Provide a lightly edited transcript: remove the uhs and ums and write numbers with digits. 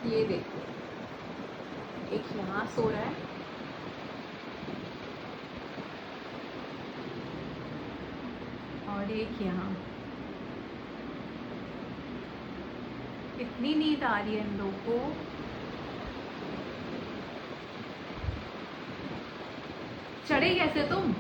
ये देखो, एक यहाँ सो रहा है और एक यहाँ। इतनी नींद आ रही है इन लोगों को। चढ़े कैसे तुम?